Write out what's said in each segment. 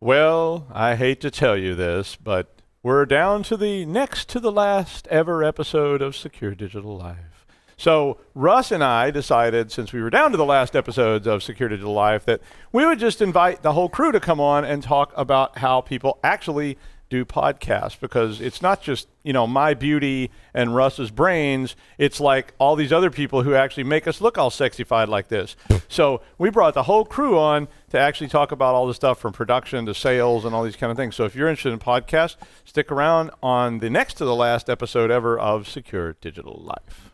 Well, I hate to tell you this, but we're down to the next to the last ever episode of Secure Digital Life. So Russ and I decided, since we were down to the last episodes of Secure Digital Life, that we would just invite the whole crew to come on and talk about how people actually do podcasts, because it's not just, my beauty and Russ's brains. It's like all these other people who actually make us look all sexified like this. So we brought the whole crew on to actually talk about all the stuff from production to sales and all these kind of things. So if you're interested in podcasts, stick around on the next to the last episode ever of Secure Digital Life.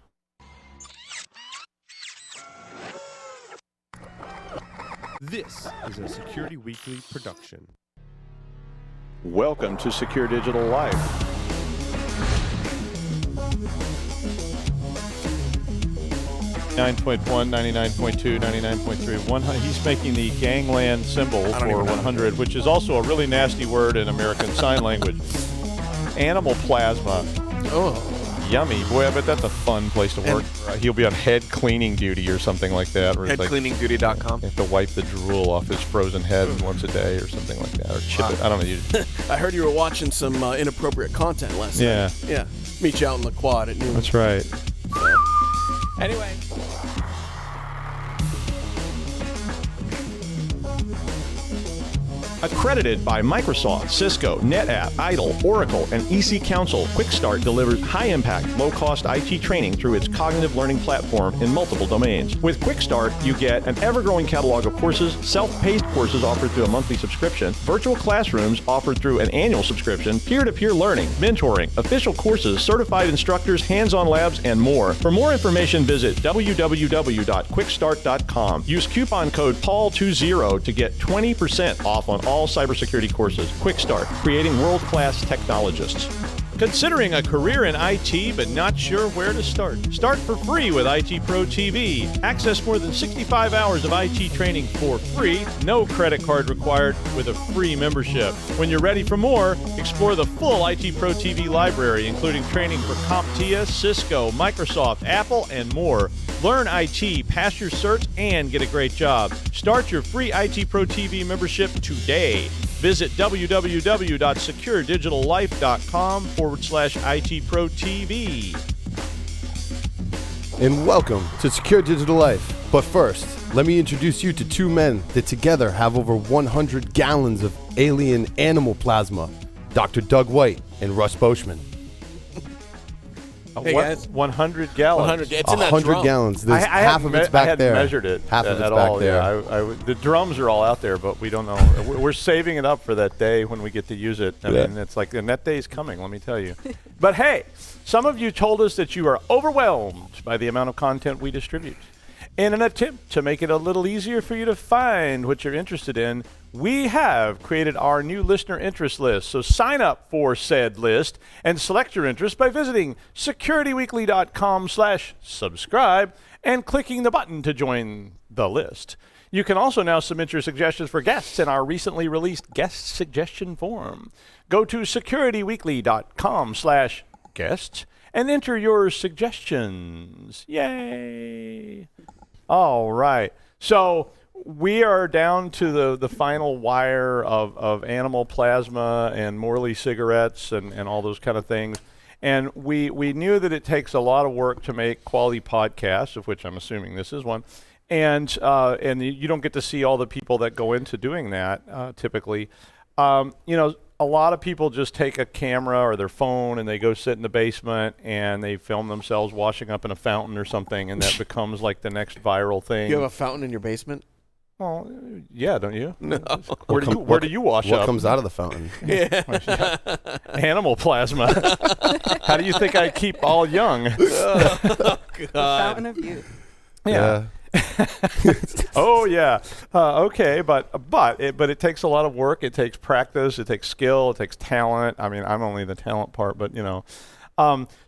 This is a Security Weekly production. Welcome to Secure Digital Life. .1, 99.2, 99.3, he's making the gangland symbol for 100, which is also a really nasty word in American Sign Language. Animal plasma. Oh. Yummy. Boy, I bet that's a fun place to work. He'll be on head cleaning duty or something like that. Headcleaningduty.com. You have to wipe the drool off his frozen head once a day or something like that. Or chip it. I don't know. I heard you were watching some inappropriate content last night. Yeah. Meet you out in the quad at noon. That's right. Anyway. Accredited by Microsoft, Cisco, NetApp, IDLE, Oracle, and EC Council, QuickStart delivers high-impact, low-cost IT training through its cognitive learning platform in multiple domains. With QuickStart, you get an ever-growing catalog of courses, self-paced courses offered through a monthly subscription, virtual classrooms offered through an annual subscription, peer-to-peer learning, mentoring, official courses, certified instructors, hands-on labs, and more. For more information, visit www.quickstart.com. Use coupon code PAUL20 to get 20% off on all cybersecurity courses. QuickStart, creating world-class technologists. Considering a career in IT but not sure where to start? Start for free with IT Pro TV. Access more than 65 hours of IT training for free, no credit card required, with a free membership. When you're ready for more, explore the full IT Pro TV library, including training for CompTIA, Cisco, Microsoft, Apple, and more. Learn IT, pass your certs, and get a great job. Start your free IT Pro TV membership today. Visit www.securedigitallife.com/IT Pro TV. And welcome to Secure Digital Life. But first, let me introduce you to two men that together have over 100 gallons of alien animal plasma. Dr. Doug White and Russ Boschman. Hey guys. 100 gallons. 100. It's in that 100 drum. gallons. There's half of it's back I hadn't there. measured it Half of it's at back all. there. Yeah, the drums are all out there, but we don't know. We're saving it up for that day when we get to use it. I mean, it's like, and that day's coming, let me tell you. But hey, some of you told us that you are overwhelmed by the amount of content we distribute. In an attempt to make it a little easier for you to find what you're interested in, we have created our new listener interest list. So sign up for said list and select your interest by visiting securityweekly.com/subscribe and clicking the button to join the list. You can also now submit your suggestions for guests in our recently released guest suggestion form. Go to securityweekly.com/guests and enter your suggestions. Yay! All right. So we are down to the final wire of animal plasma and Morley cigarettes and all those kind of things. And we knew that it takes a lot of work to make quality podcasts, of which I'm assuming this is one. And you don't get to see all the people that go into doing that typically. A lot of people just take a camera or their phone and they go sit in the basement and they film themselves washing up in a fountain or something, and that becomes like the next viral thing. You have a fountain in your basement? Well, yeah, don't you? No. Where do you wash up? What comes out of the fountain? Yeah. Animal plasma. How do you think I keep all young? Oh, The God. fountain of youth. Yeah. Oh yeah. Okay, but it takes a lot of work. It takes practice. It takes skill. It takes talent. I mean, I'm only the talent part, but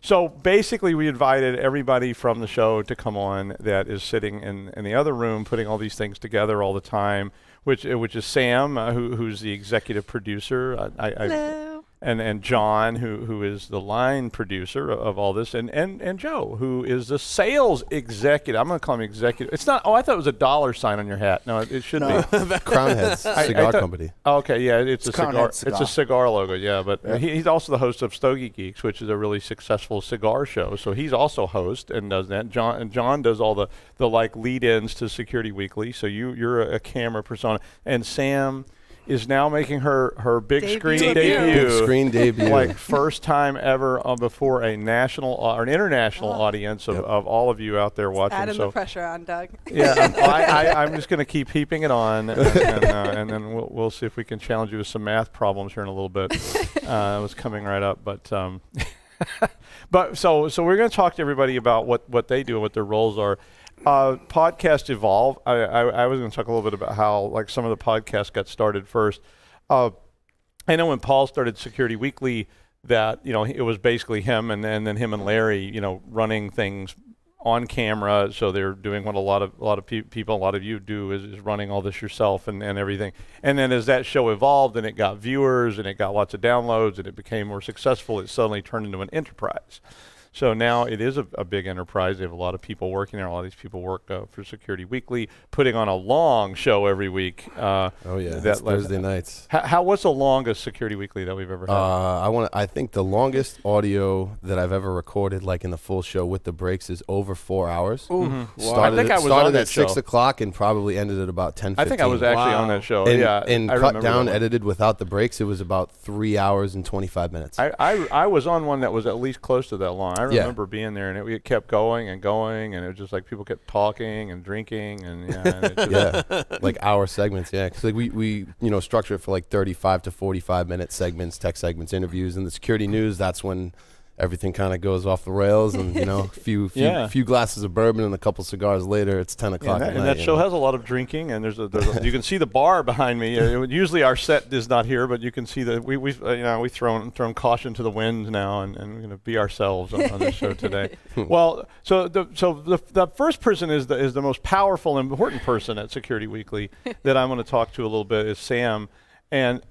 So basically, we invited everybody from the show to come on that is sitting in the other room, putting all these things together all the time. Which is Sam, who's the executive producer. Hello. and John, who is the line producer of all this, and Joe, who is the sales executive. I'm going to call him executive. It's not. Oh, I thought it was a dollar sign on your hat. No, it should be Crown Heads Cigar Company. Oh, okay, yeah, it's a cigar. Cigar. It's a cigar logo, yeah. But he's also the host of Stogie Geeks, which is a really successful cigar show. So he's also host and does that. John does all the like lead-ins to Security Weekly. So you're a camera persona, and Sam is now making her big screen debut. Big screen debut. Like first time ever before a national or an international audience of all of you out there watching. Adding the pressure on, Doug. Yeah, I'm just going to keep heaping it on, and then we'll see if we can challenge you with some math problems here in a little bit. It was coming right up, but so we're going to talk to everybody about what they do and what their roles are. Podcast evolve. I was going to talk a little bit about how like some of the podcasts got started first. I know when Paul started Security Weekly that it was basically him and then him and Larry running things on camera. So they're doing what a lot of people, a lot of you do is running all this yourself and everything. And then as that show evolved and it got viewers and it got lots of downloads and it became more successful, it suddenly turned into an enterprise. So now it is a big enterprise. They have a lot of people working there. A lot of these people work for Security Weekly, putting on a long show every week. Oh yeah, that's Thursday nights. What's the longest Security Weekly that we've ever had? I think the longest audio that I've ever recorded, like in the full show with the breaks, is over 4 hours. Wow. Started I was on that at show. 6 o'clock and probably ended at about 10:15. I think I was actually on that show. And I cut down, edited without the breaks, it was about 3 hours and 25 minutes. I was on one that was at least close to that long. I remember being there, and it kept going, and it was just like people kept talking and drinking, and like hour segments, because like we structure it for like 35 to 45 minute segments, tech segments, interviews, and the security news. That's when everything kind of goes off the rails, and a few glasses of bourbon and a couple cigars later, it's 10 o'clock at night. And that show has a lot of drinking, and there's you can see the bar behind me. Usually our set is not here, but you can see that we've thrown caution to the wind now, and we're going to be ourselves on this show today. Well, so the first person is the most powerful and important person at Security Weekly that I'm going to talk to a little bit is Sam, and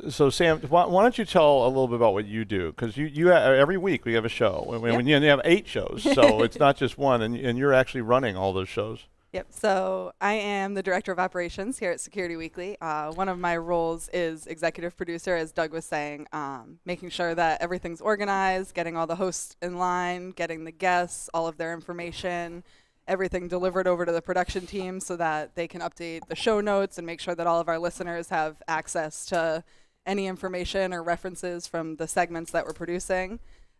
so Sam, why don't you tell a little bit about what you do? Because you every week we have a show. When you have 8 shows, so it's not just one, and you're actually running all those shows. Yep. So I am the director of operations here at Security Weekly. One of my roles is executive producer, as Doug was saying, making sure that everything's organized, getting all the hosts in line, getting the guests, all of their information, everything delivered over to the production team so that they can update the show notes and make sure that all of our listeners have access to any information or references from the segments that we're producing.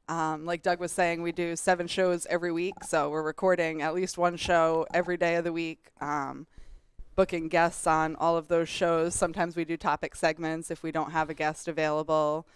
Like Doug was saying, we do 7 shows every week, so we're recording at least one show every day of the week, booking guests on all of those shows. Sometimes we do topic segments if we don't have a guest available.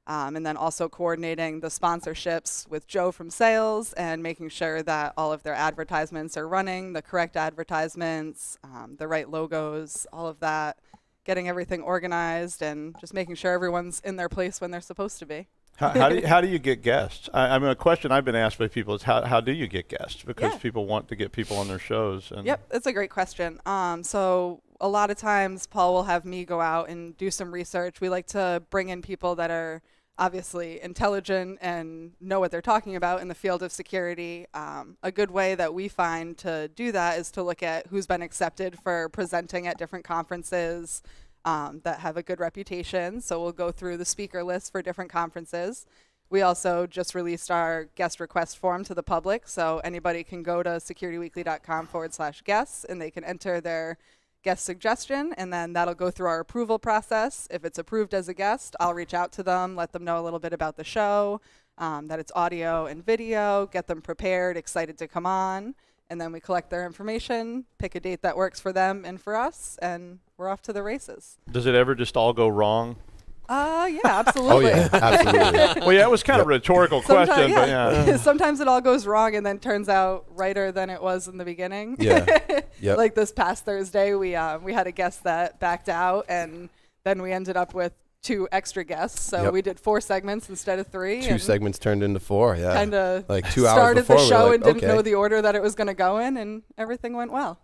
And then also coordinating the sponsorships with Joe from sales and making sure that all of their advertisements are running, the correct advertisements, the right logos, all of that, getting everything organized and just making sure everyone's in their place when they're supposed to be. How do you get guests? I mean, a question I've been asked by people is how do you get guests? Because people want to get people on their shows. And Yep, that's a great question. So a lot of times Paul will have me go out and do some research. We like to bring in people that are obviously intelligent and know what they're talking about in the field of security. A good way that we find to do that is to look at who's been accepted for presenting at different conferences that have a good reputation. So we'll go through the speaker list for different conferences. We also just released our guest request form to the public, so anybody can go to securityweekly.com/guests and they can enter their guest suggestion, and then that'll go through our approval process. If it's approved as a guest, I'll reach out to them, let them know a little bit about the show, that it's audio and video, get them prepared, excited to come on, and then we collect their information, pick a date that works for them and for us, and we're off to the races. Does it ever just all go wrong? Yeah, absolutely. Oh yeah, absolutely. Well, yeah, it was kind of a rhetorical question, but yeah. Sometimes it all goes wrong and then turns out righter than it was in the beginning. Yeah. Yep. Like this past Thursday, we had a guest that backed out, and then we ended up with 2 extra guests. So we did 4 segments instead of 3. 2 segments turned into 4. Yeah. Kind of like 2 hours started before the show we and didn't know the order that it was going to go in, and everything went well.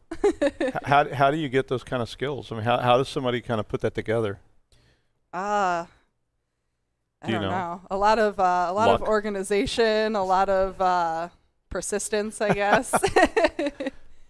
How do you get those kind of skills? I mean, how does somebody kind of put that together? I don't know. A lot of organization, a lot of persistence, I guess.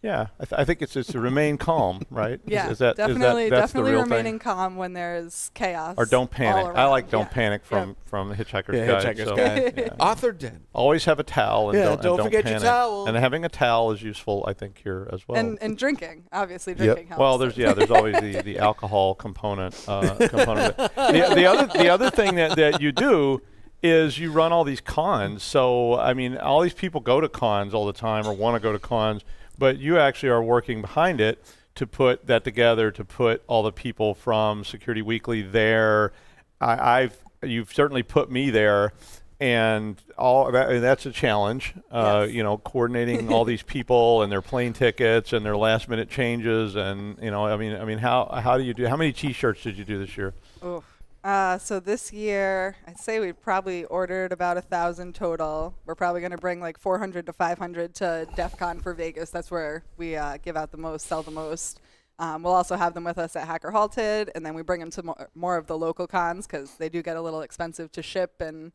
Yeah, I think it's to remain calm, right? Yeah, is that, definitely that's the real remaining thing? calm when there's chaos. Or don't panic. all I like around. don't panic from the Hitchhiker's Yeah, Guide. Hitchhiker's so, Guide. yeah. Author did. Always have a towel and Yeah, don't forget your panic. towel. And having a towel is useful, I think, here as well. And drinking, obviously drinking helps. Well, there's always the alcohol component. Component of it. The other thing that you do is you run all these cons. So I mean, all these people go to cons all the time or want to go to cons, but you actually are working behind it to put that together, to put all the people from Security Weekly there. You've certainly put me there. And all that's a challenge, Yes. coordinating all these people and their plane tickets and their last minute changes. And, how do you do, how many T-shirts did you do this year? Oof. So this year, I'd say we probably ordered about 1,000 total. We're probably going to bring like 400 to 500 to DEF CON for Vegas. That's where we give out the most, sell the most. We'll also have them with us at Hacker Halted, and then we bring them to more of the local cons because they do get a little expensive to ship, and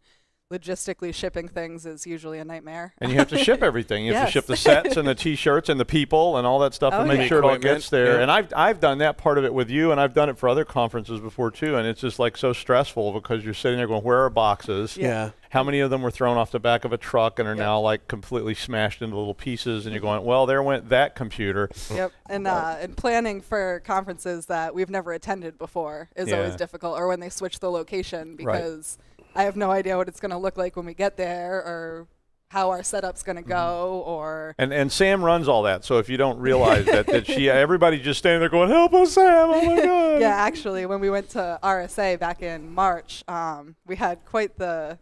logistically shipping things is usually a nightmare. And you have to ship everything. You have to Yes. ship the sets and the T-shirts and the people and all that stuff to make yeah. sure it all Equipment, gets there. yeah. And I've done that part of it with you, and I've done it for other conferences before too. And it's just like so stressful because you're sitting there going, "Where are boxes? Yeah. How many of them were thrown off the back of a truck and are now like completely smashed into little pieces?" And you're going, "Well, there went that computer." Yep. And planning for conferences that we've never attended before is Yeah. always difficult, or when they switch the location, because I have no idea what it's going to look like when we get there, or how our setup's going to go, or And Sam runs all that. So if you don't realize that everybody's just standing there going, "Help us, Sam! Oh my God!" yeah. Actually, when we went to RSA back in March, we had quite the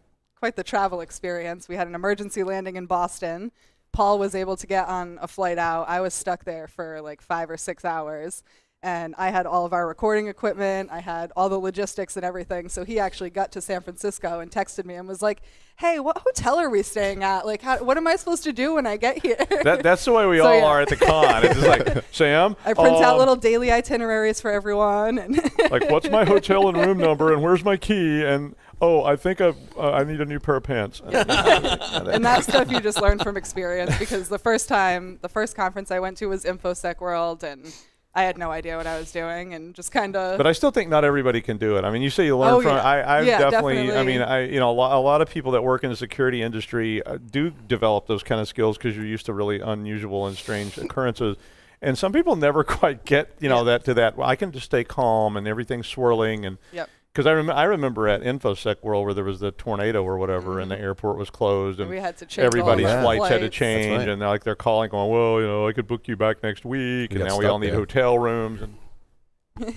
travel experience. We had an emergency landing in Boston. Paul was able to get on a flight out. I was stuck there for like 5 or 6 hours. And I had all of our recording equipment. I had all the logistics and everything. So he actually got to San Francisco and texted me and was like, "Hey, what hotel are we staying at? Like, what am I supposed to do when I get here?" That's the way we So, all yeah. are at the con. It's just like, "Sam, I print out little daily itineraries for everyone. And like, what's my hotel and room number, and where's my key, and oh, I think I need a new pair of pants." and that stuff you just learn from experience, because the first conference I went to was InfoSec World, and I had no idea what I was doing, and just kind of. But I still think not everybody can do it. I mean, you say you learn from. Yeah. I've Yeah, definitely. I definitely. mean, a lot of people that work in the security industry do develop those kind of skills because you're used to really unusual and strange occurrences. And some people never quite get, that to that. Well, I can just stay calm and everything's swirling and. Yep. Because I remember at InfoSec World where there was the tornado or whatever, and the airport was closed, and We had to change everybody's all of our flights had to flights. change, right. and they're calling, going, "Well, I could book you back next week," You and got now we all stuck need there. hotel rooms. And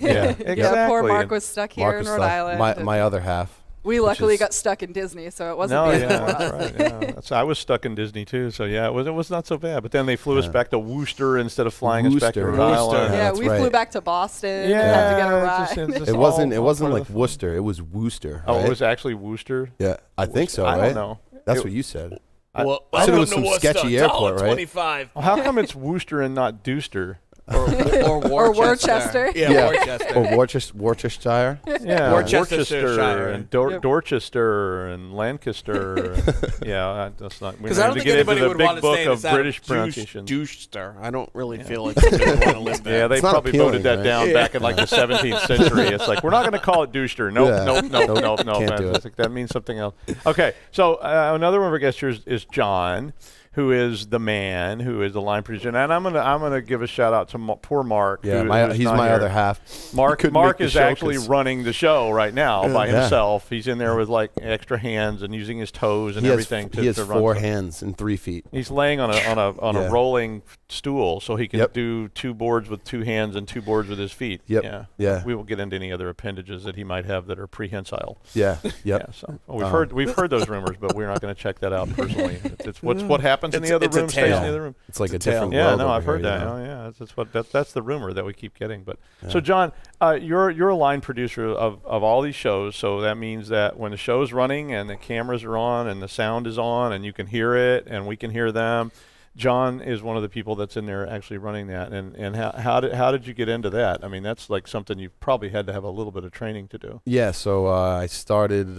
Yeah, Yeah, poor exactly. Mark And- was stuck here Mark in was Rhode stuck. Island. My other half. We which luckily is- got stuck in Disney, so it wasn't No, bad yeah, for that's us. right. Yeah, I was stuck in Disney too, so yeah, it was not so bad. But then they flew us back to Worcester instead of flying us back to Worcester. Rhode Worcester. Island. Yeah, that's we right. flew back to Boston Yeah, and had to get a it's ride. just- it's just It wasn't all part like of the- Worcester. It was Worcester. Oh, right? it was actually Worcester. Yeah, I think so. I Right? don't know. That's It- what you said. Well, I said it was some sketchy airport, right? 25. Well, how come it's Worcester and not Deuster? Or Worcester. Yeah, Worcester. Or Worcestershire. Yeah, Worcestershire. and Yep. Dorchester and Lancaster. And, that's not. We Because I need don't to think get anybody into the would big want to book stay of in British pronunciation. Deuster. I don't really feel like they would want to live there. Yeah, they It's not probably appealing, voted that right? down back in like the 17th century. It's like, we're not going to call it Deuster. Nope, Yeah. nope. Can't do It's it. like, that means something else. Okay, so another one of our guests here is John, who is the man, who is the line producer. And I'm gonna give a shout out to poor Mark. Yeah, who's he's not my here. other half. Mark Couldn't make Mark the is show actually 'cause running the show right now by Yeah. himself. He's in there with like extra hands and using his toes and He has, everything he has to run 4 stuff. hands and 3 feet. He's laying on a Yeah. rolling stool, so he can Yep. do 2 boards with 2 hands and 2 boards with his feet. Yep. Yeah. We won't get into any other appendages that he might have that are prehensile. Yeah. Yep. Yeah. So we've heard those rumors, but we're not going to check that out personally. It's what happens in the other It's a room stays in tale. the other room. It's like a It's a different Yeah, world. no, over I've heard here, that. you know? Oh, yeah, that's the rumor that we keep getting. But so, John, you're a line producer of all these shows. So that means that when the show's running and the cameras are on and the sound is on and you can hear it and we can hear them, John is one of the people that's in there actually running that. And how did you get into that? I mean, that's like something you probably had to have a little bit of training to do. Yeah, so I started,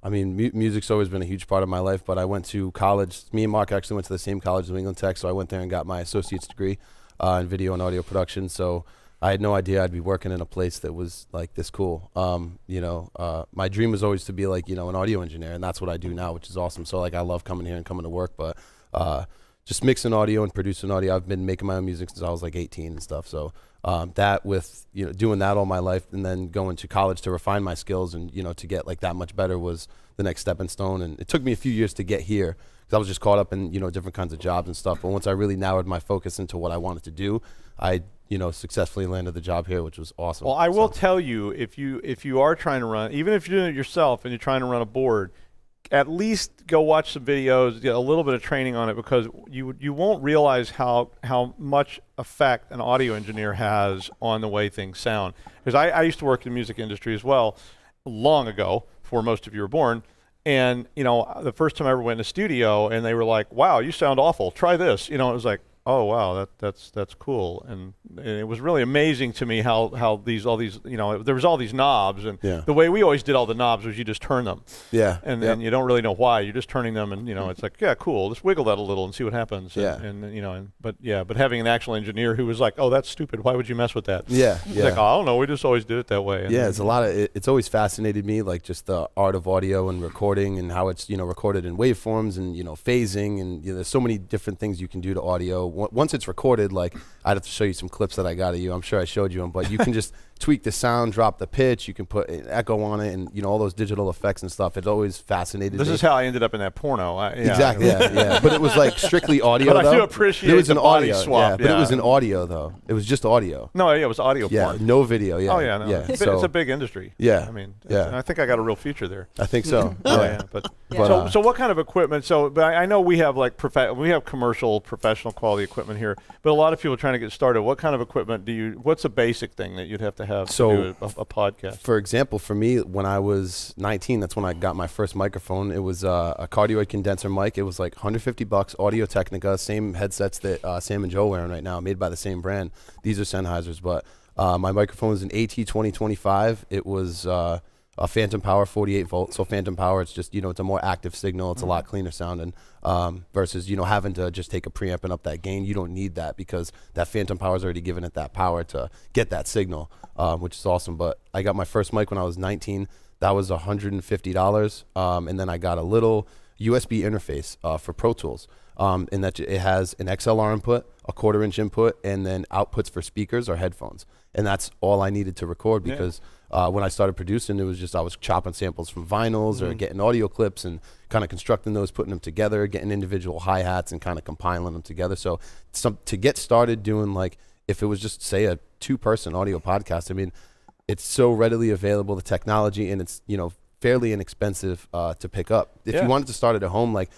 music's always been a huge part of my life, but I went to college. Me and Mark actually went to the same college, New England Tech, so I went there and got my associate's degree in video and audio production. So I had no idea I'd be working in a place that was like this cool. My dream was always to be like, an audio engineer, and that's what I do now, which is awesome. So like I love coming here and coming to work, but just mixing audio and producing audio. I've been making my own music since I was like 18 and stuff. So that with, doing that all my life and then going to college to refine my skills and, to get like that much better was the next stepping stone. And it took me a few years to get here because I was just caught up in, different kinds of jobs and stuff. But once I really narrowed my focus into what I wanted to do, I successfully landed the job here, which was awesome. Well, I will tell you, if you are trying to run, even if you're doing it yourself and you're trying to run a board, at least go watch some videos, get a little bit of training on it, because you won't realize how much effect an audio engineer has on the way things sound. Because I used to work in the music industry as well, long ago, before most of you were born. And the first time I ever went in a studio, and they were like, "Wow, you sound awful. Try this." It was like, oh wow, that's cool, and it was really amazing to me how all these there was all these knobs, and the way we always did all the knobs was you just turn them, and you don't really know why, you're just turning them, and it's like, yeah, cool, just wiggle that a little and see what happens, but having an actual engineer who was like, oh, that's stupid, why would you mess with that? Like, oh, I don't know, we just always did it that way. And it's a lot of it's always fascinated me, like just the art of audio and recording and how it's recorded in waveforms and phasing, and there's so many different things you can do to audio. Once it's recorded, like I'd have to show you some clips that I got of you. I'm sure I showed you them, but you can just tweak the sound, drop the pitch, you can put an echo on it, and all those digital effects and stuff. It's always fascinated me. This is how I ended up in that porno. Exactly, yeah. But it was like strictly audio. But I do appreciate it was an audio swap. But it was an audio though. It was just audio. No, it was audio porn. No video. Oh yeah, no. It's a big industry. Yeah, I think I got a real future there. I think so. So what kind of equipment? But I know we have like we have commercial, professional quality equipment here, but a lot of people are trying to get started. What kind of equipment what's a basic thing that you'd have to have to do a podcast? For example, for me, when I was 19, that's when I got my first microphone. It was a cardioid condenser mic. It was like $150, Audio Technica, same headsets that Sam and Joe are wearing right now, made by the same brand. These are Sennheisers, but my microphone was an AT2025. It was a Phantom Power 48 volt. So Phantom Power, it's just, it's a more active signal. It's a lot cleaner sounding versus, having to just take a preamp and up that gain. You don't need that because that Phantom Power is already giving it that power to get that signal, which is awesome. But I got my first mic when I was 19. That was $150. And then I got a little USB interface for Pro Tools. And that it has an XLR input, a 1/4-inch input, and then outputs for speakers or headphones. And that's all I needed to record because when I started producing, it was just I was chopping samples from vinyls or getting audio clips and kind of constructing those, putting them together, getting individual hi-hats and kind of compiling them together. So to get started doing, like, if it was just, say, a 2-person audio podcast, I mean, it's so readily available, the technology, and it's, fairly inexpensive to pick up. If you wanted to start it at home, like,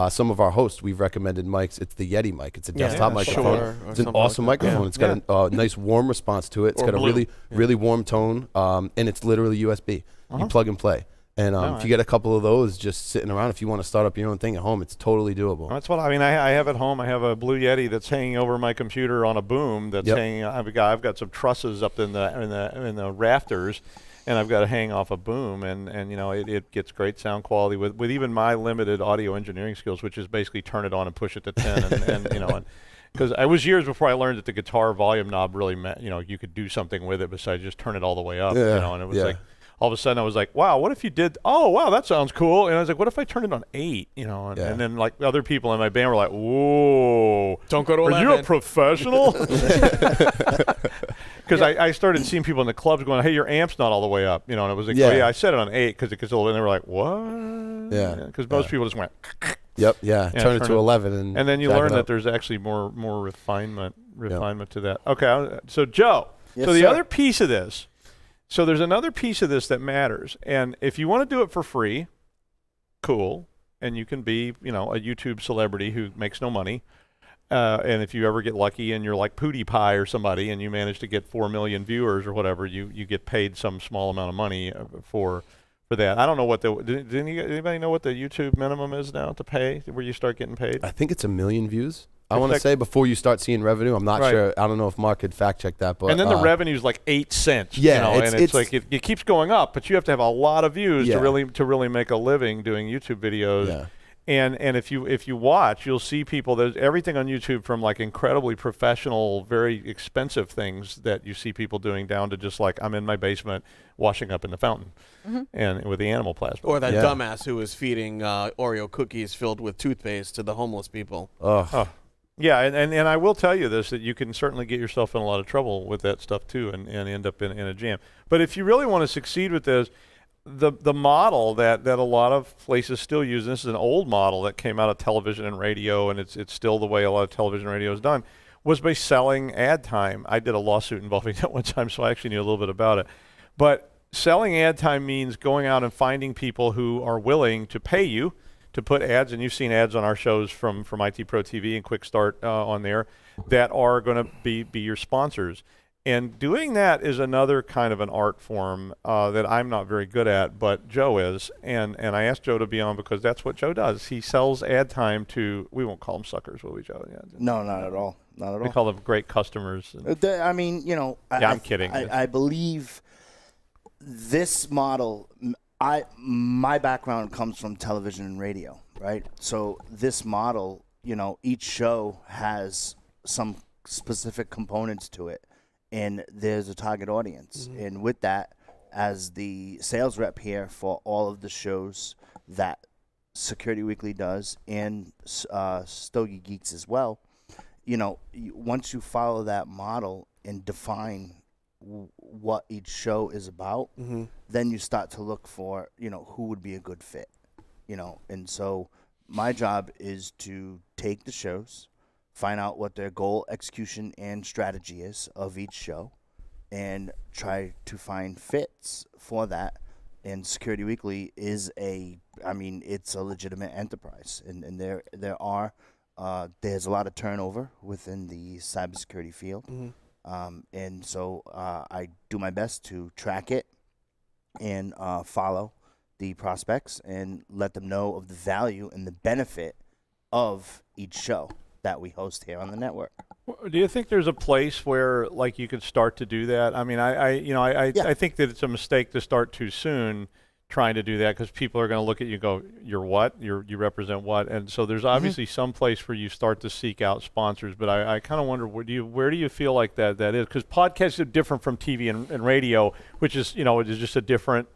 some of our hosts, we've recommended mics. It's the Yeti mic. It's a desktop microphone. It's an awesome microphone. It's got a nice warm response to it. It's got a really warm tone, and it's literally USB. You plug and play. And if you get a couple of those just sitting around, if you want to start up your own thing at home, it's totally doable. That's what I mean. I have at home. I have a Blue Yeti that's hanging over my computer on a boom. That's hanging. I've got some trusses up in the rafters. And I've got to hang off a boom, and it gets great sound quality with even my limited audio engineering skills, which is basically turn it on and push it to 10, and because it was years before I learned that the guitar volume knob really meant you could do something with it besides just turn it all the way up, and it was like all of a sudden I was like, wow, what if you did? Oh wow, that sounds cool. And I was like, what if I turned it on 8? And then like other people in my band were like, whoa, don't go to 11. Are you a professional? Because I started seeing people in the clubs going, hey, your amp's not all the way up, and it was like, oh, yeah, I set it on 8 because it gets old, and they were like, what? Because most people just went, turn it to 11, and then you learn that there's actually more refinement to that. Okay, so Joe, other piece of this, so there's another piece of this that matters, and if you want to do it for free, cool, and you can be, a YouTube celebrity who makes no money. And if you ever get lucky and you're like PewDiePie or somebody and you manage to get 4 million viewers or whatever, you get paid some small amount of money for for that. I don't know what anybody know what the YouTube minimum is now to pay, where you start getting paid? I think it's 1 million views. I It's want to like- say before you start seeing revenue. I'm not Right. sure. I don't know if Mark could fact check that, but And then the revenue is like 8 cents. Yeah, you know, it's- and it's it's- like it keeps going up, but you have to have a lot of views Yeah. to really make a living doing YouTube videos. Yeah. And if you watch, you'll see people. There's everything on YouTube from like incredibly professional, very expensive things that you see people doing down to just like I'm in my basement washing up in the fountain, and with the animal plasma. Or that Yeah. dumbass who was feeding Oreo cookies filled with toothpaste to the homeless people. Ugh. Yeah, and I will tell you this, that you can certainly get yourself in a lot of trouble with that stuff too, and end up in a jam. But if you really want to succeed with this, the model that a lot of places still use, and this is an old model that came out of television and radio, and it's still the way a lot of television and radio is done, was by selling ad time. I did a lawsuit involving that one time, so I actually knew a little bit about it. But selling ad time means going out and finding people who are willing to pay you to put ads, and you've seen ads on our shows from IT Pro TV and Quick Start on there, that are going to be your sponsors. And doing that is another kind of an art form that I'm not very good at, but Joe is. And I asked Joe to be on because that's what Joe does. He sells ad time to, we won't call them suckers, will we, Joe? Yeah. No, not at all. Not at We all. call them great customers. I mean, you know, I'm kidding. I believe this model. My background comes from television and radio, right? So this model, you know, each show has some specific components to it, and there's a target audience. And with that, as the sales rep here for all of the shows that Security Weekly does, and Stogie Geeks as well, you know, once you follow that model and define what each show is about, then you start to look for, you know, who would be a good fit, you know. And so my job is to take the shows, find out what their goal, execution, and strategy is of each show, and try to find fits for that. And Security Weekly is it's a legitimate enterprise, and there's a lot of turnover within the cybersecurity field. And so I do my best to track it and follow the prospects and let them know of the value and the benefit of each show that we host here on the network. Do you think there's a place where like you could start to do that? I mean, I think that it's a mistake to start too soon trying to do that, because people are going to look at you and go, you're what? You represent what? And so there's obviously some place where you start to seek out sponsors, but I kind of wonder, where do you feel like that is? Because podcasts are different from TV and radio, which is, you know, it is just a different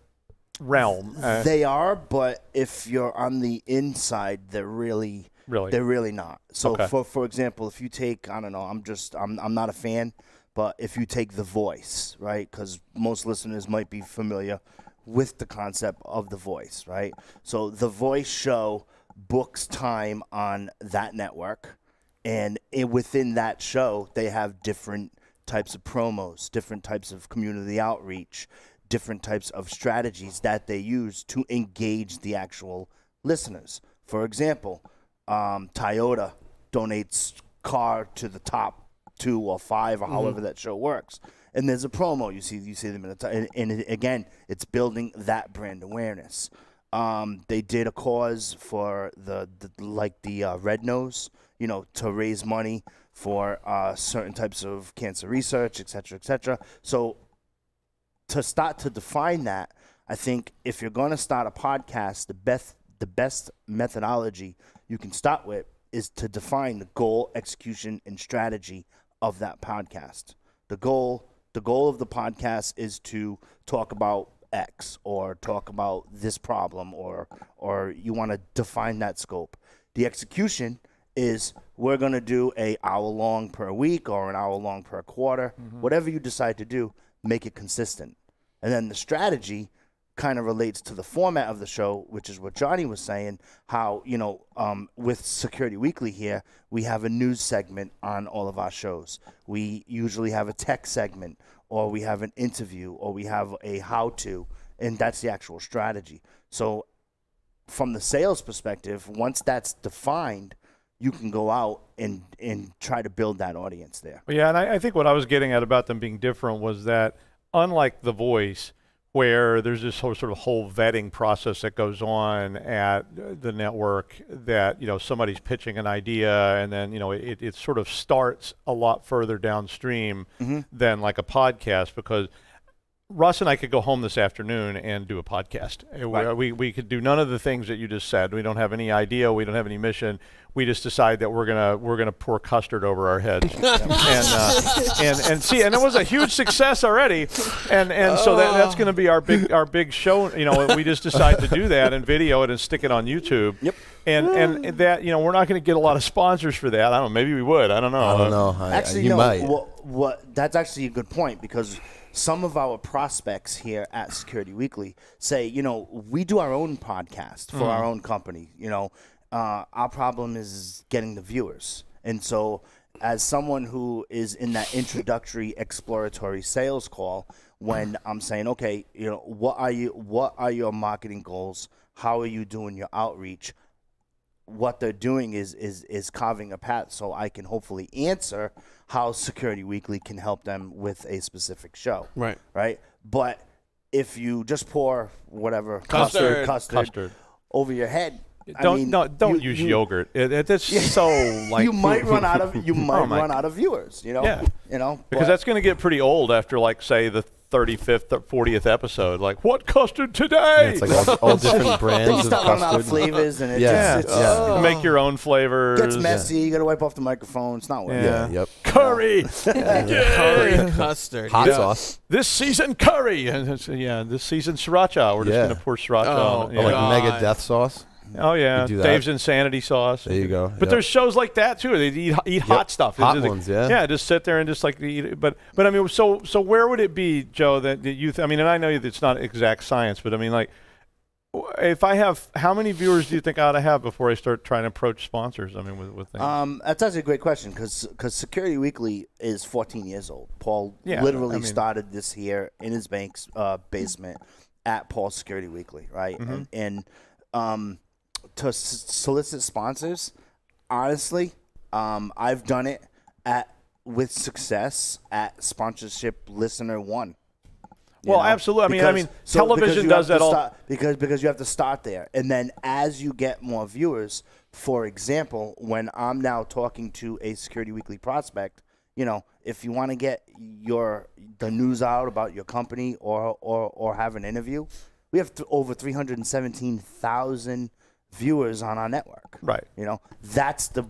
realm. They are, but if you're on the inside, they're really not. So Okay. for example, if you take, I don't know, I'm not a fan, but if you take The Voice, right? Because most listeners might be familiar with the concept of The Voice, right? So The Voice show books time on that network, and within that show, they have different types of promos, different types of community outreach, different types of strategies that they use to engage the actual listeners. For example, Toyota donates car to the top 2 or 5 or however that show works, and there's a promo. You see them in and again, it's building that brand awareness. They did a cause for the Red Nose, you know, to raise money for certain types of cancer research, et cetera. So to start to define that, I think if you're going to start a podcast, the best methodology you can start with is to define the goal, execution, and strategy of that podcast. The goal of the podcast is to talk about X or talk about this problem, or you want to define that scope. The execution is we're going to do an hour long per week or an hour long per quarter. Whatever you decide to do, make it consistent. And then the strategy kind of relates to the format of the show, which is what Johnny was saying, how, you know, with Security Weekly here, we have a news segment on all of our shows. We usually have a tech segment, or we have an interview, or we have a how-to, and that's the actual strategy. So from the sales perspective, once that's defined, you can go out and try to build that audience there. Yeah, and I think what I was getting at about them being different was that, unlike The Voice, where there's this whole sort of whole vetting process that goes on at the network that, somebody's pitching an idea and then, it sort of starts a lot further downstream than like a podcast, because Russ and I could go home this afternoon and do a podcast. Right. We could do none of the things that you just said. We don't have any idea. We don't have any mission. We just decide that we're gonna pour custard over our heads, and see. And it was a huge success already. And so that's going to be our big show. We just decide to do that and video it and stick it on YouTube. Yep. And that we're not going to get a lot of sponsors for that. I don't know. Maybe we would. I don't know. I don't know. Actually, you no. might. What? That's actually a good point, because some of our prospects here at Security Weekly say, we do our own podcast for our own company. Our problem is getting the viewers. And so as someone who is in that introductory exploratory sales call, when I'm saying, okay, what are your marketing goals? How are you doing your outreach? What they're doing is carving a path so I can hopefully answer how Security Weekly can help them with a specific show. Right. But if you just pour whatever Custard. over your head, Don't use yogurt. It's so like you might run out of run out of viewers. Yeah. Because that's going to get pretty old after, like, say, the 35th or 40th episode. Like, what custard today? Yeah, it's like all different brands Then you of start running out of custard. flavors, and it Yeah, just yeah. You make your own flavors. gets messy. You got to wipe off the microphone. It's not worth Yeah. it. Yep. Curry. Curry custard. Hot Yeah. sauce. This season curry. And this season sriracha. We're just Yeah. going to pour sriracha Oh, on it. Or like God. mega death sauce. Oh, yeah. You do that. Dave's Insanity sauce. There you go. But Yep. there's shows like that, too. They eat hot stuff. Hot It's just ones, yeah. Yeah, just sit there and just like eat it. But I mean, so where would it be, Joe, that you, and I know that it's not exact science, but I mean, like, if I have, how many viewers do you think I ought to have before I start trying to approach sponsors? I mean, with things. That's actually a great question, because Security Weekly is 14 years old. Paul literally started this here in his bank's basement at Paul's Security Weekly, right? Mm-hmm. And to solicit sponsors, honestly, I've done it with success at Sponsorship Listener 1. Well, absolutely. I mean, television does that all. Because you have to start there, and then as you get more viewers, for example, when I'm now talking to a Security Weekly prospect, if you want to get the news out about your company or have an interview, we have over 317,000 viewers on our network. Right. That's the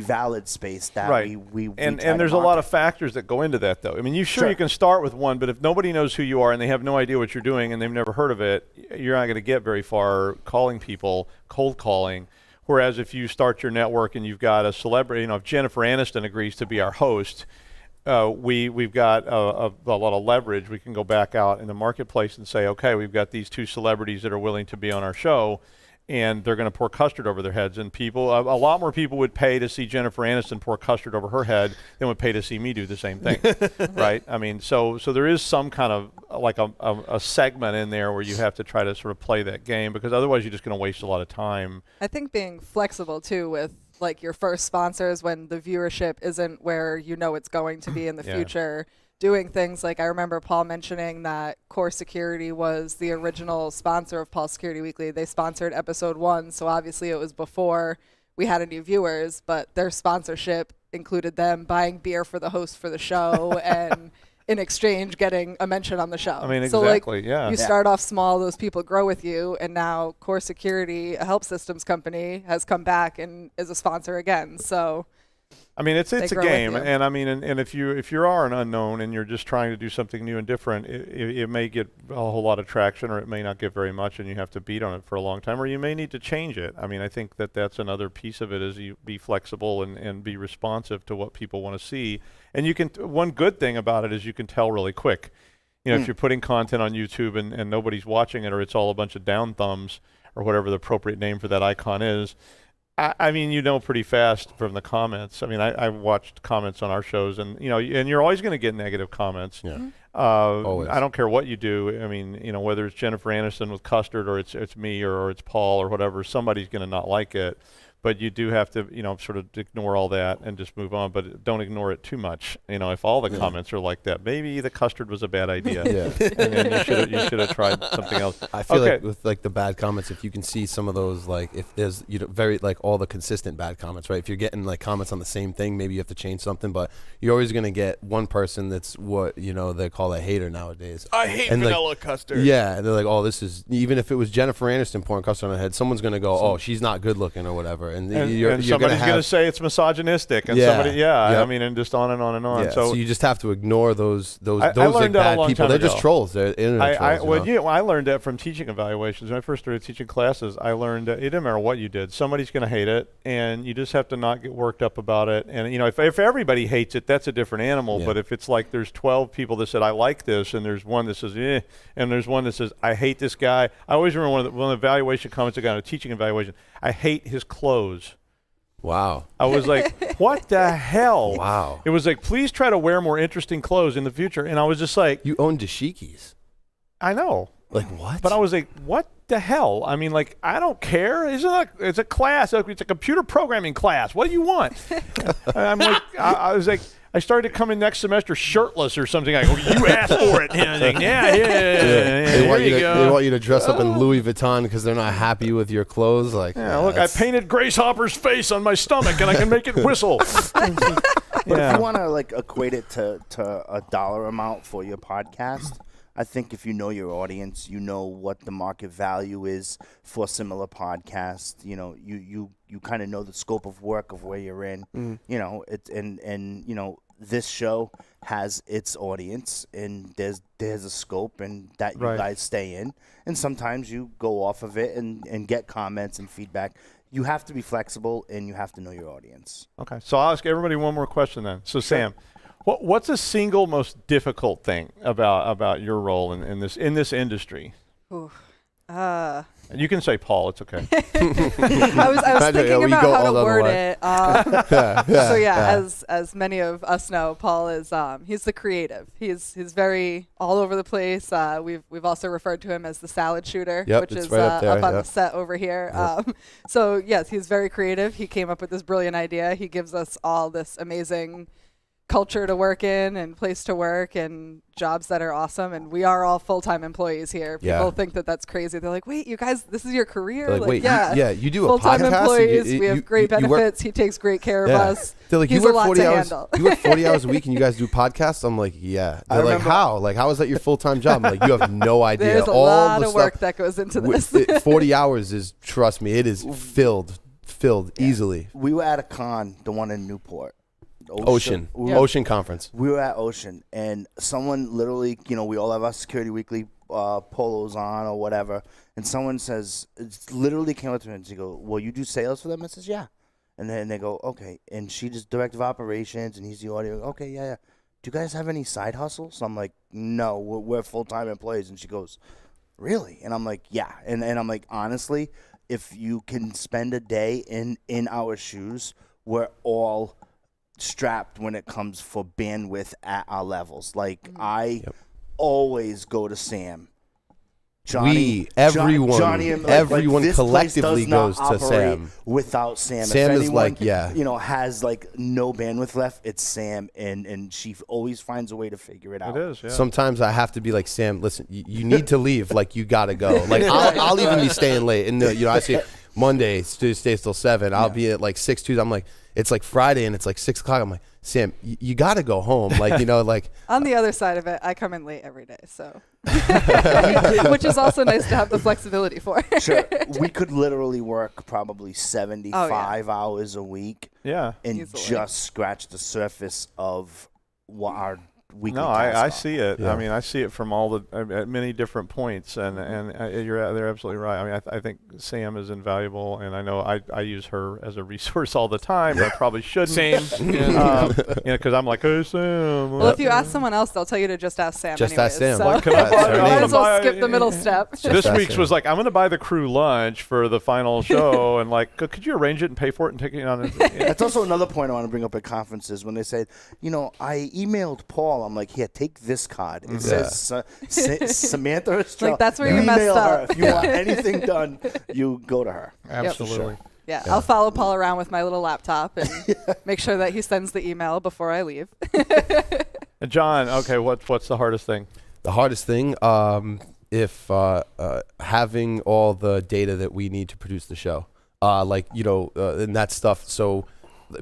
valid space that we and try to there's a lot of market. factors that go into that, though. I mean, you Sure. can start with one, but if nobody knows who you are and they have no idea what you're doing and they've never heard of it, you're not going to get very far calling people, cold calling. Whereas if you start your network and you've got a celebrity, if Jennifer Aniston agrees to be our host, we've got a lot of leverage. We can go back out in the marketplace and say, okay, we've got these two celebrities that are willing to be on our show, and they're going to pour custard over their heads. And a lot more people would pay to see Jennifer Aniston pour custard over her head than would pay to see me do the same thing, right? I mean, so there is some kind of like a segment in there where you have to try to sort of play that game, because otherwise you're just going to waste a lot of time. I think being flexible too with like your first sponsors when the viewership isn't where it's going to be in the Yeah. future. Doing things like, I remember Paul mentioning that Core Security was the original sponsor of Paul Security Weekly. They sponsored episode 1, so obviously it was before we had any viewers, but their sponsorship included them buying beer for the host for the show and in exchange getting a mention on the show. I mean, so exactly, like, yeah. you start off small, those people grow with you, and now Core Security, a help systems company, has come back and is a sponsor again. So I mean, it's a grow with game, you. and I mean, and if you are an unknown and you're just trying to do something new and different, it may get a whole lot of traction, or it may not get very much, and you have to beat on it for a long time, or you may need to change it. I mean, I think that's another piece of it, is you be flexible and be responsive to what people want to see. And one good thing about it is you can tell really quick. If you're putting content on YouTube and nobody's watching it, or it's all a bunch of down thumbs, or whatever the appropriate name for that icon is, I mean, pretty fast from the comments. I mean, I watched comments on our shows, and and you're always going to get negative comments. Yeah. Always. I don't care what you do. I mean, whether it's Jennifer Aniston with custard, or it's me, or it's Paul, or whatever, somebody's going to not like it. But you do have to, sort of ignore all that and just move on. But don't ignore it too much. If all the comments are like that, maybe the custard was a bad idea. And then you should have tried something else. I feel like with like the bad comments, if you can see some of those, like if there's very like all the consistent bad comments, right? If you're getting like comments on the same thing, maybe you have to change something. But you're always gonna get one person that's what they call a hater nowadays. I hate vanilla custard. Yeah, and they're like, oh, this is, even if it was Jennifer Aniston pouring custard on her head, someone's gonna go, oh, she's not good looking or whatever, and you're somebody's gonna say it's misogynistic, and somebody, and just on and on and on. Yeah, so you just have to ignore those like bad people. They're just trolls. They're internet trolls. I learned that from teaching evaluations. When I first started teaching classes, I learned that it didn't matter what you did, somebody's gonna hate it, and you just have to not get worked up about it. And if everybody hates it, that's a different animal. But if it's like there's 12 people that said I like this, and there's one that says and there's one that says I hate this guy. I always remember one of the evaluation comments I got in a teaching evaluation. I hate his clothes. Wow. I was like, what the hell? Wow. It was like, please try to wear more interesting clothes in the future. And I was just like, you own dashikis. I know. Like what? But I was like, what the hell? I mean, like, I don't care. It's a class. It's a computer programming class. What do you want? I'm like, I was like, I started to come in next semester shirtless or something. I go, you asked for it. And I was like, They want you to dress up in Louis Vuitton because they're not happy with your clothes. Like, look, I painted Grace Hopper's face on my stomach, and I can make it whistle. But if you want to like equate it to a dollar amount for your podcast, I think if you know your audience, you know what the market value is for similar podcasts. You kind of know the scope of work of where you're in. This show has its audience, and there's a scope, and that you guys stay in. And sometimes you go off of it and get comments and feedback. You have to be flexible, and you have to know your audience. Okay, so I'll ask everybody one more question then. So Sam, what's the single most difficult thing about your role in this industry? Ooh. You can say Paul. It's okay. I was thinking about how to word it. As many of us know, Paul is he's the creative. He's very all over the place. We've also referred to him as the salad shooter, which is right up on the set over here. So yes, he's very creative. He came up with this brilliant idea. He gives us all this amazing culture to work in and place to work and jobs that are awesome, and we are all full-time employees here. People think that that's crazy. They're like, wait, you guys, this is your career? Like, wait, you do a full-time podcast? Employees. We have great benefits. He takes great care of us. They're like, He's you work a lot 40 to hours. handle. You work 40 hours a week and you guys do podcasts? I'm like, yeah. They're like, how? Like, how is that your full-time job? I'm like, you have no idea. There's a lot of work that goes into this. 40 hours is, trust me, it is filled easily. We were at a con, the one in Newport. Ocean Conference. We were at Ocean, and someone literally, we all have our Security Weekly polos on or whatever, and someone says, it literally came up to me and she goes, well, you do sales for them? I says, yeah. And then they go, okay. And she just director of operations, and he's the audio. Okay, yeah. Do you guys have any side hustles? So I'm like, no, we're full-time employees. And she goes, really? And I'm like, yeah. And I'm like, honestly, if you can spend a day in our shoes, we're all strapped when it comes for bandwidth at our levels. Like, I always go to Sam. Everyone collectively goes to Sam. Without Sam. Sam if is anyone, like, has like no bandwidth left, it's Sam, and she always finds a way to figure it out. It is, yeah. Sometimes I have to be like, Sam, listen, you need to leave. Like, you got to go. Like, I'll even be staying late. And, I see Monday, stays till 7. I'll be at like 6 Tuesday. I'm like, it's like Friday and it's like 6 o'clock. I'm like, Sam, you got to go home. Like, like. On the other side of it, I come in late every day, so. Which is also nice to have the flexibility for. Sure. We could literally work probably 75 hours a week. Yeah. And easily. Just scratch the surface of what our weekly No, tasks I are. see it. Yeah. I mean, I see it from all at many different points, and they're absolutely right. I mean, I think Sam is invaluable, and I know I use her as a resource all the time. But I probably shouldn't. Same. Because I'm like, hey, Sam. Well, if you ask someone else, they'll tell you to just ask Sam. Just anyways, ask Sam. So. What can I buy? Might as well skip the middle step. This ask week's Sam. was like, I'm going to buy the crew lunch for the final show, and like, could you arrange it and pay for it and take it on? That's also another point I want to bring up at conferences when they say, I emailed Paul. I'm like, here, take this card. It says Samantha Estrella. Like, that's where you email messed her. up. If you want anything done, you go to her. Absolutely. Yeah, I'll follow Paul around with my little laptop and make sure that he sends the email before I leave. And John, okay, what's the hardest thing? The hardest thing, if having all the data that we need to produce the show, and that stuff. So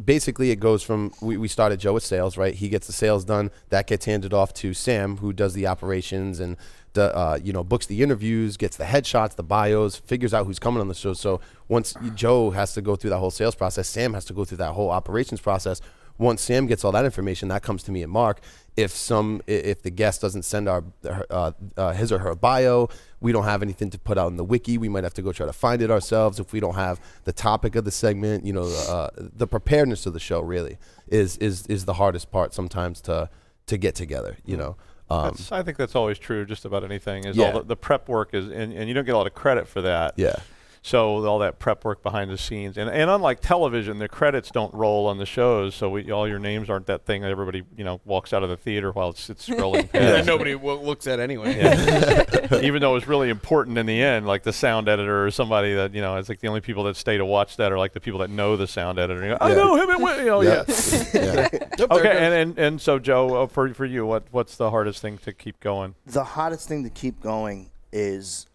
basically it goes from, we started Joe with sales, right? He gets the sales done. That gets handed off to Sam, who does the operations and books the interviews, gets the headshots, the bios, figures out who's coming on the show. So once Joe has to go through that whole sales process, Sam has to go through that whole operations process. Once Sam gets all that information, that comes to me and Mark. If the guest doesn't send his or her bio, we don't have anything to put out in the wiki. We might have to go try to find it ourselves. If we don't have the topic of the segment, the preparedness of the show really is the hardest part sometimes to get together. I think that's always true. Just about anything is all the prep work is, and you don't get a lot of credit for that. Yeah. So all that prep work behind the scenes, and unlike television, the credits don't roll on the shows, so all your names aren't that thing that everybody walks out of the theater while it's scrolling past. That nobody looks at anyway. Yeah. Even though it's really important in the end, like the sound editor or somebody that it's like the only people that stay to watch that are like the people that know the sound editor. I know him, and Okay, and so Joe, for you, what's the hardest thing to keep going? The hardest thing to keep going is.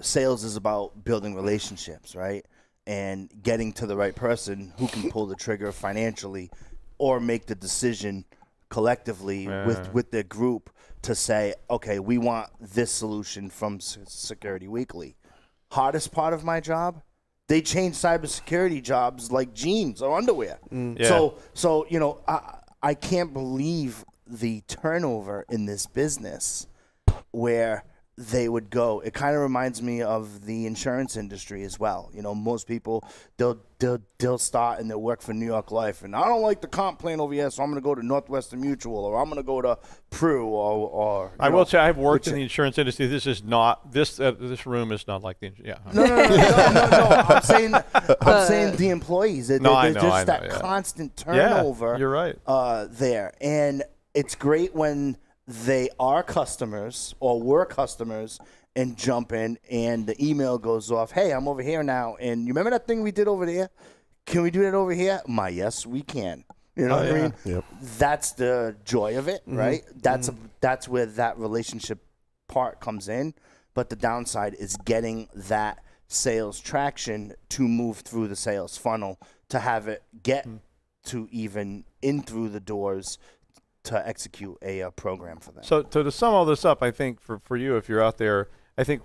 Sales is about building relationships, right? And getting to the right person who can pull the trigger financially or make the decision collectively with their group to say, okay, we want this solution from Security Weekly. Hardest part of my job, they change cybersecurity jobs like jeans or underwear. So I can't believe the turnover in this business where they would go. It kind of reminds me of the insurance industry as well. Most people they'll start and they'll work for New York Life, and I don't like the comp plan over here, so I'm going to go to Northwestern Mutual, or I'm going to go to Pru, or I will say I've worked in the insurance industry. This is not this room is not like the No. I'm saying the employees. There's that constant turnover. Yeah, you're right. There, and it's great when they are customers or were customers and jump in and the email goes off, hey, I'm over here now, and you remember that thing we did over there? Can we do that over here? Yes, we can. What I mean? Yep. That's the joy of it, right? That's where that relationship part comes in. But the downside is getting that sales traction to move through the sales funnel, to have it get to even in through the doors to execute a program for them. So to sum all this up, I think for you, if you're out there, I think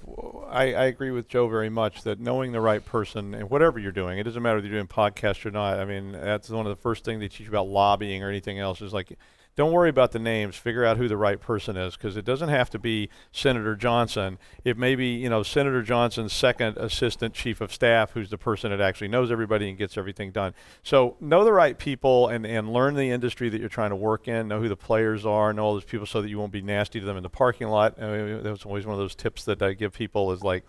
I agree with Joe very much that knowing the right person and whatever you're doing, it doesn't matter if you're doing podcasts or not. I mean, that's one of the first things they teach you about lobbying or anything else is like, don't worry about the names. Figure out who the right person is, because it doesn't have to be Senator Johnson. It may be, Senator Johnson's second assistant chief of staff, who's the person that actually knows everybody and gets everything done. So know the right people and learn the industry that you're trying to work in. Know who the players are. Know all those people so that you won't be nasty to them in the parking lot. I mean, that's always one of those tips that I give people is like,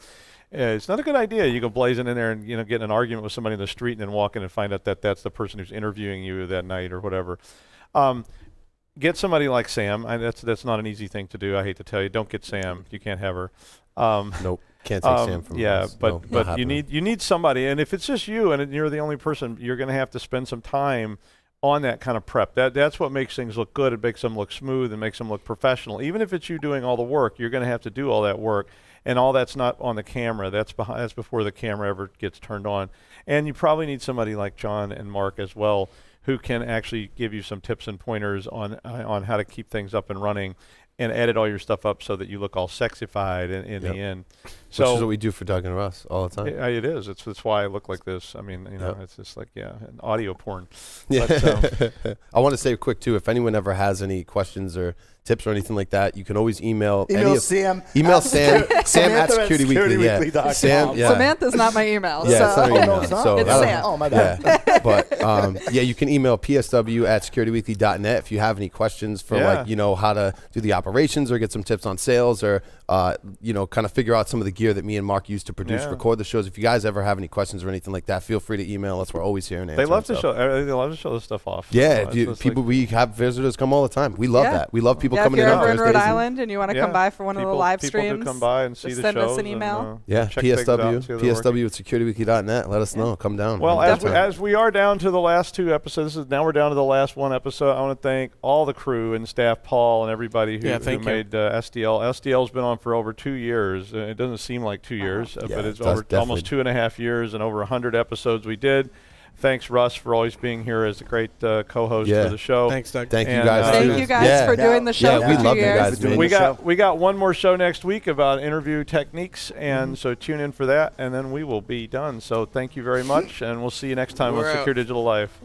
it's not a good idea. You go blazing in there and get in an argument with somebody in the street and then walk in and find out that that's the person who's interviewing you that night or whatever. Get somebody like Sam. That's not an easy thing to do. I hate to tell you. Don't get Sam. You can't have her. Nope. Can't take Sam from us. But you need somebody. And if it's just you and you're the only person, you're going to have to spend some time on that kind of prep. That's what makes things look good. It makes them look smooth and makes them look professional. Even if it's you doing all the work, you're going to have to do all that work. And all that's not on the camera. That's before the camera ever gets turned on. And you probably need somebody like John and Mark as well, who can actually give you some tips and pointers on how to keep things up and running and edit all your stuff up so that you look all sexified in the end. So, which is what we do for Doug and Russ all the time. It is. That's why I look like this. I mean, it's just like, an audio porn. Yeah. But, I want to say quick, too, if anyone ever has any questions or tips or anything like that, you can always email Sam. Email Sam at Security Weekly. Yeah. Sam. Yeah. Samantha's not my email. Yeah, so. it's not her email. So it's Sam. Oh, my bad. Yeah. But you can email psw@securityweekly.net if you have any questions for how to do the operations or get some tips on sales or kind of figure out some of the gear that me and Mark use to produce, record the shows. If you guys ever have any questions or anything like that, feel free to email us. We're always here and answer. They love to show this stuff off. Yeah, we have visitors come all the time. We love that. We love people Yeah, coming if in you're on ever in Rhode Thursdays and- Island and you want to Yeah. come by for one of the live People streams, do come by and see just the send us shows an and, email. Yeah, check things out, PSW, see how they're working. PSW at securityweekly.net. Let us know. Come down. Well, Have a good time. as we are down to the last 2 episodes, now we're down to the last 1 episode. I want to thank all the crew and staff, Paul and everybody who thank you. made SDL. SDL's been on for over 2 years. It doesn't seem like 2 years, Yeah, but it's it does over almost definitely. 2.5 years and over 100 episodes we did. Thanks, Russ, for always being here as a great co-host Yeah. for the show. Thanks, Doug. Thank you And, guys. Thank too. you guys Yeah. for doing the show Yeah, for we 2 love you years. guys, man. We got one more show next week about interview techniques, and so tune in for that, and then we will be done. So thank you very much, and we'll see you next time We're on out. Secure Digital Life.